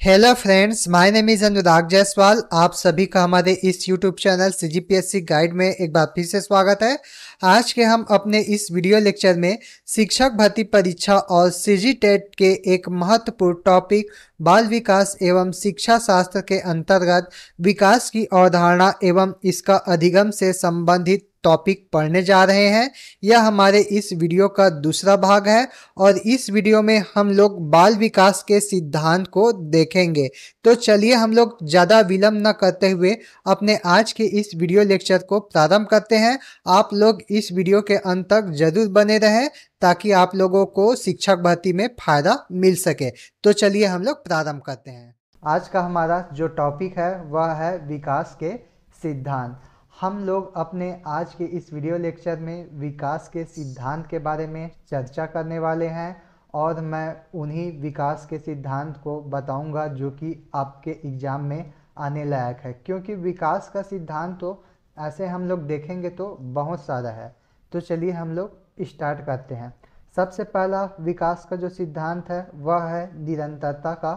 Hello friends, my name is Anurag Jaiswal. आप सभी का हमारे इस यूट्यूब चैनल सीजीपीएससी गाइड में एक बार फिर से स्वागत है। आज के हम अपने इस वीडियो लेक्चर में शिक्षक भर्ती परीक्षा और सीजी टेट के एक महत्वपूर्ण टॉपिक बाल विकास एवं शिक्षा शास्त्र के अंतर्गत विकास की अवधारणा एवं इसका अधिगम से संबंधित टॉपिक पढ़ने जा रहे हैं। यह हमारे इस वीडियो का दूसरा भाग है और इस वीडियो में हम लोग बाल विकास के सिद्धांत को देखेंगे। तो चलिए हम लोग ज़्यादा विलंब न करते हुए अपने आज के इस वीडियो लेक्चर को प्रारंभ करते हैं। आप लोग इस वीडियो के अंत तक जरूर बने रहें ताकि आप लोगों को शिक्षक भर्ती में फायदा मिल सके। तो चलिए हम लोग प्रारंभ करते हैं। आज का हमारा जो टॉपिक है वह है विकास के सिद्धांत। हम लोग अपने आज के इस वीडियो लेक्चर में विकास के सिद्धांत के बारे में चर्चा करने वाले हैं और मैं उन्हीं विकास के सिद्धांत को बताऊंगा जो कि आपके एग्ज़ाम में आने लायक है, क्योंकि विकास का सिद्धांत तो ऐसे हम लोग देखेंगे तो बहुत सारा है। तो चलिए हम लोग स्टार्ट करते हैं। सबसे पहला विकास का जो सिद्धांत है वह है निरंतरता का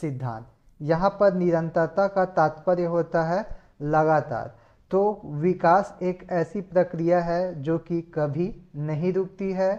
सिद्धांत। यहाँ पर निरंतरता का तात्पर्य होता है लगातार। तो विकास एक ऐसी प्रक्रिया है जो कि कभी नहीं रुकती है।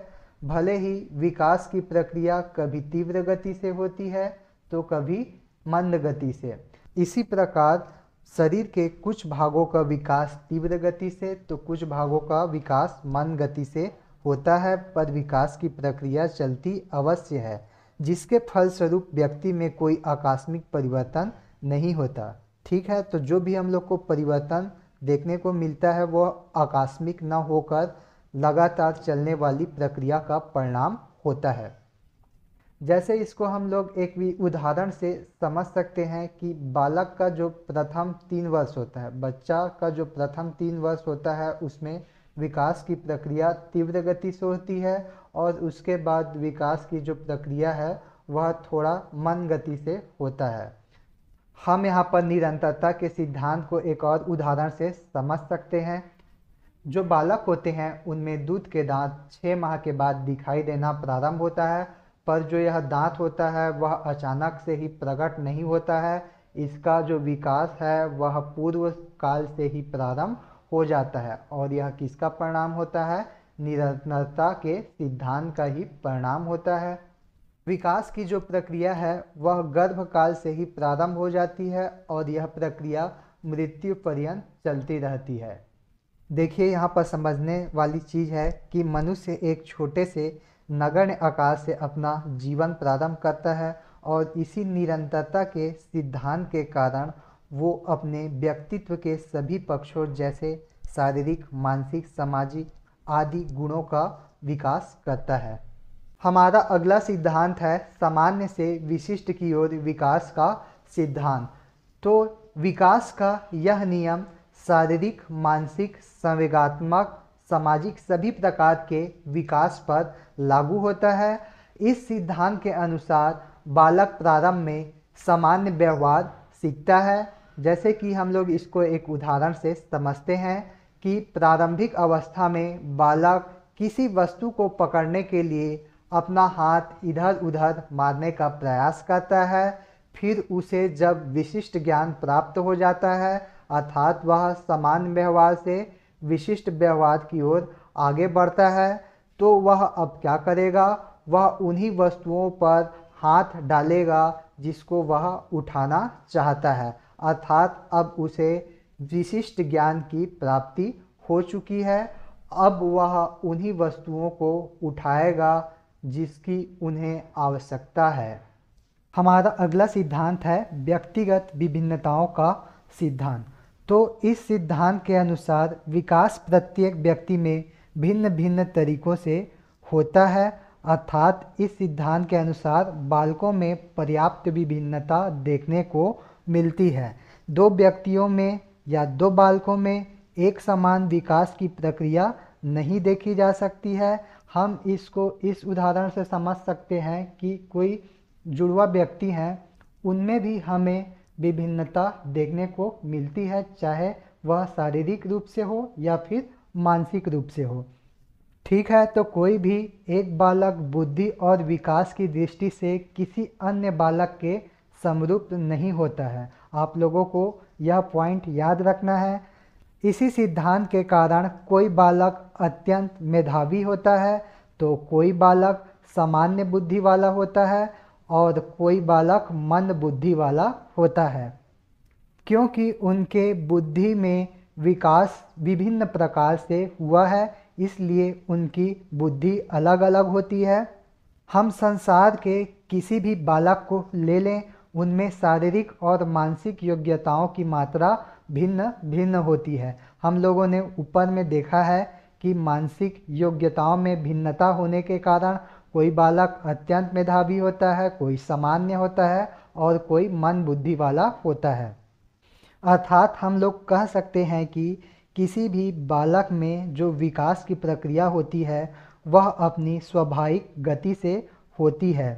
भले ही विकास की प्रक्रिया कभी तीव्र गति से होती है तो कभी मंद गति से। इसी प्रकार शरीर के कुछ भागों का विकास तीव्र गति से तो कुछ भागों का विकास मंद गति से होता है, पर विकास की प्रक्रिया चलती अवश्य है, जिसके फलस्वरूप व्यक्ति में कोई आकस्मिक परिवर्तन नहीं होता। ठीक है, तो जो भी हम लोग को परिवर्तन देखने को मिलता है वह आकस्मिक न होकर लगातार चलने वाली प्रक्रिया का परिणाम होता है। जैसे इसको हम लोग एक भी उदाहरण से समझ सकते हैं कि बालक का जो प्रथम 3 वर्ष होता है, बच्चा का जो प्रथम 3 वर्ष होता है उसमें विकास की प्रक्रिया तीव्र गति से होती है और उसके बाद विकास की जो प्रक्रिया है वह थोड़ा मंद गति से होता है। हम यहाँ पर निरंतरता के सिद्धांत को एक और उदाहरण से समझ सकते हैं। जो बालक होते हैं उनमें दूध के दांत 6 माह के बाद दिखाई देना प्रारंभ होता है, पर जो यह दांत होता है वह अचानक से ही प्रकट नहीं होता है। इसका जो विकास है वह पूर्व काल से ही प्रारंभ हो जाता है और यह किसका परिणाम होता है? निरंतरता के सिद्धांत का ही परिणाम होता है। विकास की जो प्रक्रिया है वह गर्भकाल से ही प्रारंभ हो जाती है और यह प्रक्रिया मृत्यु पर्यंत चलती रहती है। देखिए, यहाँ पर समझने वाली चीज़ है कि मनुष्य एक छोटे से नगण्य आकार से अपना जीवन प्रारंभ करता है और इसी निरंतरता के सिद्धांत के कारण वो अपने व्यक्तित्व के सभी पक्षों जैसे शारीरिक, मानसिक, सामाजिक आदि गुणों का विकास करता है। हमारा अगला सिद्धांत है सामान्य से विशिष्ट की ओर विकास का सिद्धांत। तो विकास का यह नियम शारीरिक, मानसिक, संवेगात्मक, सामाजिक सभी प्रकार के विकास पर लागू होता है। इस सिद्धांत के अनुसार बालक प्रारंभ में सामान्य व्यवहार सीखता है। जैसे कि हम लोग इसको एक उदाहरण से समझते हैं कि प्रारंभिक अवस्था में बालक किसी वस्तु को पकड़ने के लिए अपना हाथ इधर उधर मारने का प्रयास करता है। फिर उसे जब विशिष्ट ज्ञान प्राप्त हो जाता है अर्थात वह सामान्य व्यवहार से विशिष्ट व्यवहार की ओर आगे बढ़ता है, तो वह अब क्या करेगा? वह उन्हीं वस्तुओं पर हाथ डालेगा जिसको वह उठाना चाहता है। अर्थात अब उसे विशिष्ट ज्ञान की प्राप्ति हो चुकी है। अब वह उन्हीं वस्तुओं को उठाएगा जिसकी उन्हें आवश्यकता है। हमारा अगला सिद्धांत है व्यक्तिगत विभिन्नताओं का सिद्धांत। तो इस सिद्धांत के अनुसार विकास प्रत्येक व्यक्ति में भिन्न भिन्न तरीकों से होता है। अर्थात इस सिद्धांत के अनुसार बालकों में पर्याप्त विभिन्नता देखने को मिलती है। 2 व्यक्तियों में या 2 बालकों में एक समान विकास की प्रक्रिया नहीं देखी जा सकती है। हम इसको इस उदाहरण से समझ सकते हैं कि कोई जुड़वा व्यक्ति हैं, उनमें भी हमें विभिन्नता देखने को मिलती है, चाहे वह शारीरिक रूप से हो या फिर मानसिक रूप से हो। ठीक है, तो कोई भी एक बालक बुद्धि और विकास की दृष्टि से किसी अन्य बालक के समरूप नहीं होता है। आप लोगों को यह पॉइंट याद रखना है। इसी सिद्धांत के कारण कोई बालक अत्यंत मेधावी होता है तो कोई बालक सामान्य बुद्धि वाला होता है और कोई बालक मंद बुद्धि वाला होता है, क्योंकि उनके बुद्धि में विकास विभिन्न प्रकार से हुआ है, इसलिए उनकी बुद्धि अलग अलग होती है। हम संसार के किसी भी बालक को ले लें, उनमें शारीरिक और मानसिक योग्यताओं की मात्रा भिन्न भिन्न होती है। हम लोगों ने ऊपर में देखा है कि मानसिक योग्यताओं में भिन्नता होने के कारण कोई बालक अत्यंत मेधावी होता है, कोई सामान्य होता है और कोई मंद बुद्धि वाला होता है। अर्थात हम लोग कह सकते हैं कि किसी भी बालक में जो विकास की प्रक्रिया होती है वह अपनी स्वाभाविक गति से होती है।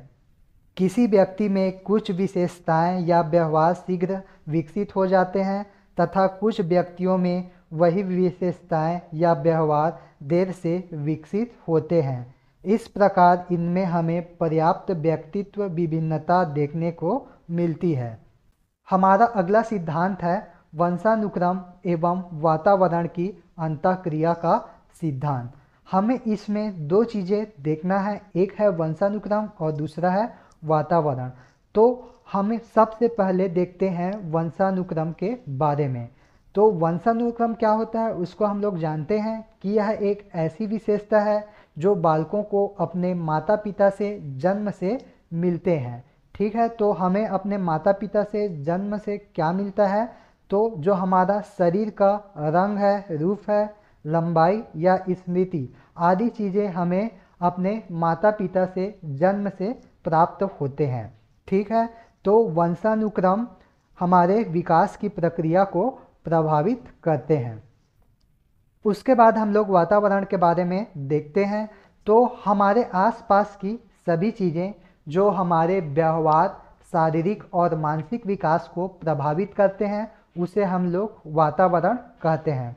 किसी व्यक्ति में कुछ विशेषताएं या व्यवहार शीघ्र विकसित हो जाते हैं तथा कुछ व्यक्तियों में वही विशेषताएं या व्यवहार देर से विकसित होते हैं। इस प्रकार इनमें हमें पर्याप्त व्यक्तित्व विभिन्नता देखने को मिलती है। हमारा अगला सिद्धांत है वंशानुक्रम एवं वातावरण की अंतःक्रिया का सिद्धांत। हमें इसमें दो चीज़ें देखना है, एक है वंशानुक्रम और दूसरा है वातावरण। तो हमें सबसे पहले देखते हैं वंशानुक्रम के बारे में। तो वंशानुक्रम क्या होता है उसको हम लोग जानते हैं कि यह एक ऐसी विशेषता है जो बालकों को अपने माता पिता से जन्म से मिलते हैं। ठीक है, तो हमें अपने माता पिता से जन्म से क्या मिलता है, तो जो हमारा शरीर का रंग है, रूप है, लंबाई या स्मृति आदि चीज़ें हमें अपने माता पिता से जन्म से प्राप्त होते हैं। ठीक है, तो वंशानुक्रम हमारे विकास की प्रक्रिया को प्रभावित करते हैं। उसके बाद हम लोग वातावरण के बारे में देखते हैं। तो हमारे आसपास की सभी चीज़ें जो हमारे व्यवहार, शारीरिक और मानसिक विकास को प्रभावित करते हैं उसे हम लोग वातावरण कहते हैं।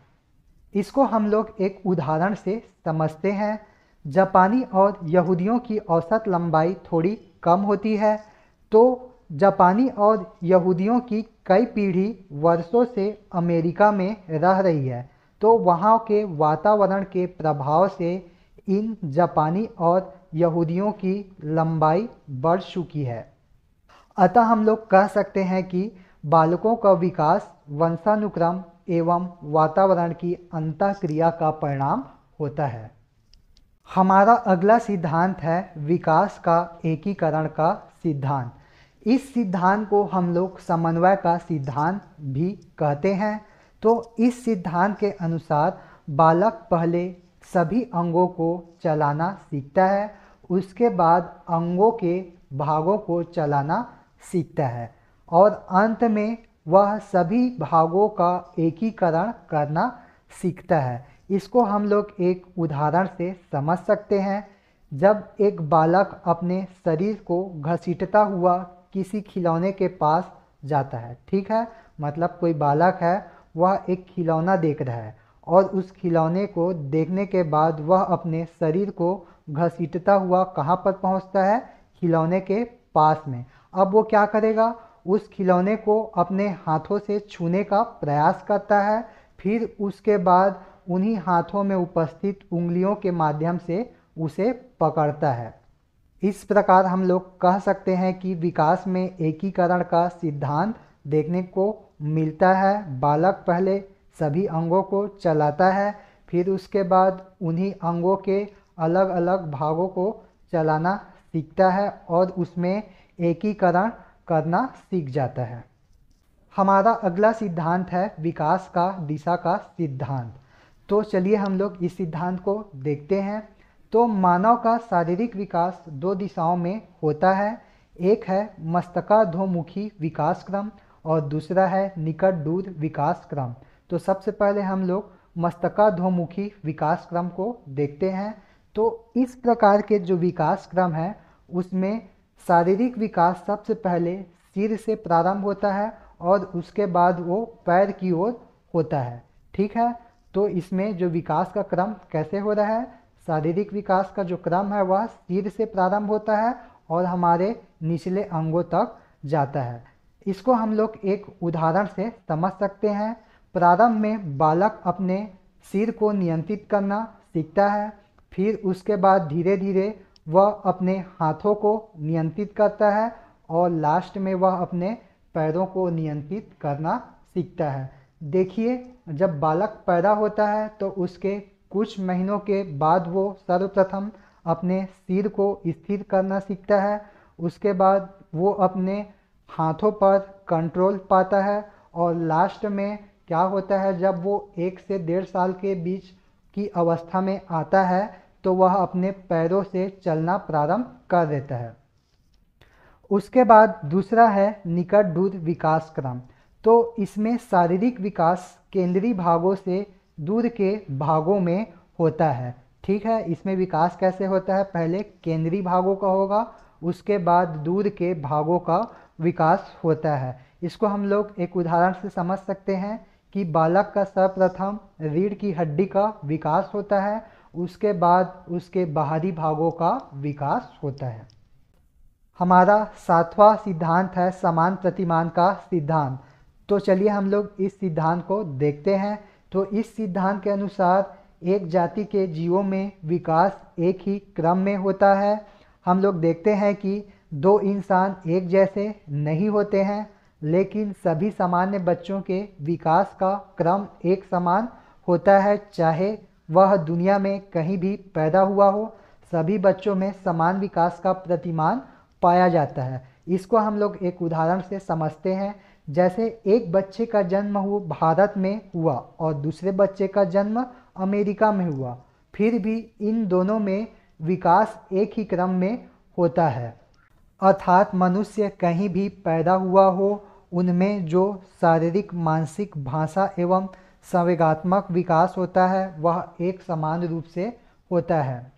इसको हम लोग एक उदाहरण से समझते हैं। जापानी और यहूदियों की औसत लंबाई थोड़ी कम होती है, तो जापानी और यहूदियों की कई पीढ़ी वर्षों से अमेरिका में रह रही है, तो वहाँ के वातावरण के प्रभाव से इन जापानी और यहूदियों की लंबाई बढ़ चुकी है। अतः हम लोग कह सकते हैं कि बालकों का विकास वंशानुक्रम एवं वातावरण की अंतःक्रिया का परिणाम होता है। हमारा अगला सिद्धांत है विकास का एकीकरण का सिद्धांत। इस सिद्धांत को हम लोग समन्वय का सिद्धांत भी कहते हैं। तो इस सिद्धांत के अनुसार बालक पहले सभी अंगों को चलाना सीखता है, उसके बाद अंगों के भागों को चलाना सीखता है और अंत में वह सभी भागों का एकीकरण करना सीखता है। इसको हम लोग एक उदाहरण से समझ सकते हैं। जब एक बालक अपने शरीर को घसीटता हुआ किसी खिलौने के पास जाता है, ठीक है, मतलब कोई बालक है वह एक खिलौना देख रहा है और उस खिलौने को देखने के बाद वह अपने शरीर को घसीटता हुआ कहाँ पर पहुँचता है, खिलौने के पास में। अब वो क्या करेगा, उस खिलौने को अपने हाथों से छूने का प्रयास करता है, फिर उसके बाद उन्हीं हाथों में उपस्थित उंगलियों के माध्यम से उसे पकड़ता है। इस प्रकार हम लोग कह सकते हैं कि विकास में एकीकरण का सिद्धांत देखने को मिलता है। बालक पहले सभी अंगों को चलाता है, फिर उसके बाद उन्हीं अंगों के अलग अलग भागों को चलाना सीखता है और उसमें एकीकरण करना सीख जाता है। हमारा अगला सिद्धांत है विकास का दिशा का सिद्धांत। तो चलिए हम लोग इस सिद्धांत को देखते हैं। तो मानव का शारीरिक विकास दो दिशाओं में होता है, एक है मस्तकाधोमुखी विकास क्रम और दूसरा है निकट दूर विकास क्रम। तो सबसे पहले हम लोग मस्तकाधोमुखी विकास क्रम को देखते हैं। तो इस प्रकार के जो विकास क्रम है उसमें शारीरिक विकास सबसे पहले सिर से प्रारंभ होता है और उसके बाद वो पैर की ओर होता है। ठीक है, तो इसमें जो विकास का क्रम कैसे हो रहा है, शारीरिक विकास का जो क्रम है वह सिर से प्रारंभ होता है और हमारे निचले अंगों तक जाता है। इसको हम लोग एक उदाहरण से समझ सकते हैं। प्रारंभ में बालक अपने सिर को नियंत्रित करना सीखता है, फिर उसके बाद धीरे धीरे वह अपने हाथों को नियंत्रित करता है और लास्ट में वह अपने पैरों को नियंत्रित करना सीखता है। देखिए, जब बालक पैदा होता है तो उसके कुछ महीनों के बाद वो सर्वप्रथम अपने सिर को स्थिर करना सीखता है। उसके बाद वो अपने हाथों पर कंट्रोल पाता है और लास्ट में क्या होता है, जब वो 1 से 1.5 साल के बीच की अवस्था में आता है तो वह अपने पैरों से चलना प्रारंभ कर देता है। उसके बाद दूसरा है निकट दूर विकास क्रम। तो इसमें शारीरिक विकास केंद्रीय भागों से दूर के भागों में होता है। ठीक है, इसमें विकास कैसे होता है, पहले केंद्रीय भागों का होगा, उसके बाद दूर के भागों का विकास होता है। इसको हम लोग एक उदाहरण से समझ सकते हैं कि बालक का सर्वप्रथम रीढ़ की हड्डी का विकास होता है, उसके बाद उसके बाहरी भागों का विकास होता है। हमारा 7वां सिद्धांत है समान प्रतिमान का सिद्धांत। तो चलिए हम लोग इस सिद्धांत को देखते हैं। तो इस सिद्धांत के अनुसार एक जाति के जीवों में विकास एक ही क्रम में होता है। हम लोग देखते हैं कि 2 इंसान एक जैसे नहीं होते हैं, लेकिन सभी सामान्य बच्चों के विकास का क्रम एक समान होता है, चाहे वह दुनिया में कहीं भी पैदा हुआ हो। सभी बच्चों में समान विकास का प्रतिमान पाया जाता है। इसको हम लोग एक उदाहरण से समझते हैं। जैसे एक बच्चे का जन्म भारत में हुआ और दूसरे बच्चे का जन्म अमेरिका में हुआ, फिर भी इन दोनों में विकास एक ही क्रम में होता है। अर्थात मनुष्य कहीं भी पैदा हुआ हो, उनमें जो शारीरिक, मानसिक, भाषा एवं संवेगात्मक विकास होता है वह एक समान रूप से होता है।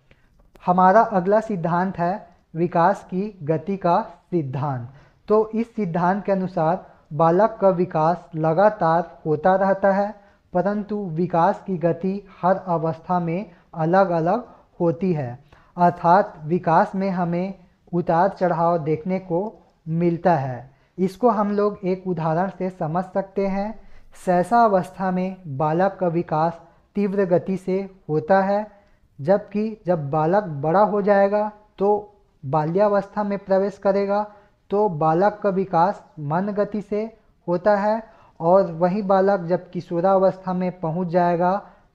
हमारा अगला सिद्धांत है विकास की गति का सिद्धांत। तो इस सिद्धांत के अनुसार बालक का विकास लगातार होता रहता है, परंतु विकास की गति हर अवस्था में अलग अलग होती है। अर्थात विकास में हमें उतार चढ़ाव देखने को मिलता है। इसको हम लोग एक उदाहरण से समझ सकते हैं। शैशवावस्था में बालक का विकास तीव्र गति से होता है, जबकि जब बालक बड़ा हो जाएगा तो बाल्यावस्था में प्रवेश करेगा तो बालक का विकास मंद गति से होता है, और वही बालक जब किशोरावस्था में पहुंच जाएगा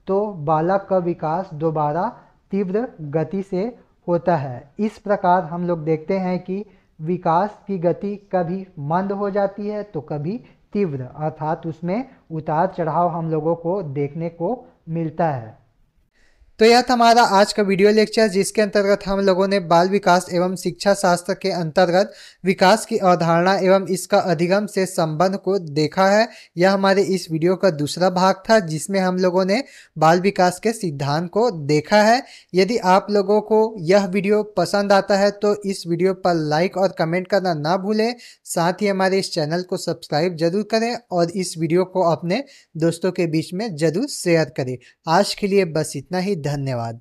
तो बालक का विकास दोबारा तीव्र गति से होता है। इस प्रकार हम लोग देखते हैं कि विकास की गति कभी मंद हो जाती है तो कभी तीव्र, अर्थात उसमें उतार चढ़ाव हम लोगों को देखने को मिलता है। तो यह था हमारा आज का वीडियो लेक्चर, जिसके अंतर्गत हम लोगों ने बाल विकास एवं शिक्षा शास्त्र के अंतर्गत विकास की अवधारणा एवं इसका अधिगम से संबंध को देखा है। यह हमारे इस वीडियो का दूसरा भाग था, जिसमें हम लोगों ने बाल विकास के सिद्धांत को देखा है। यदि आप लोगों को यह वीडियो पसंद आता है तो इस वीडियो पर लाइक और कमेंट करना ना भूलें। साथ ही हमारे इस चैनल को सब्सक्राइब जरूर करें और इस वीडियो को अपने दोस्तों के बीच में जरूर शेयर करें। आज के लिए बस इतना ही। धन्यवाद।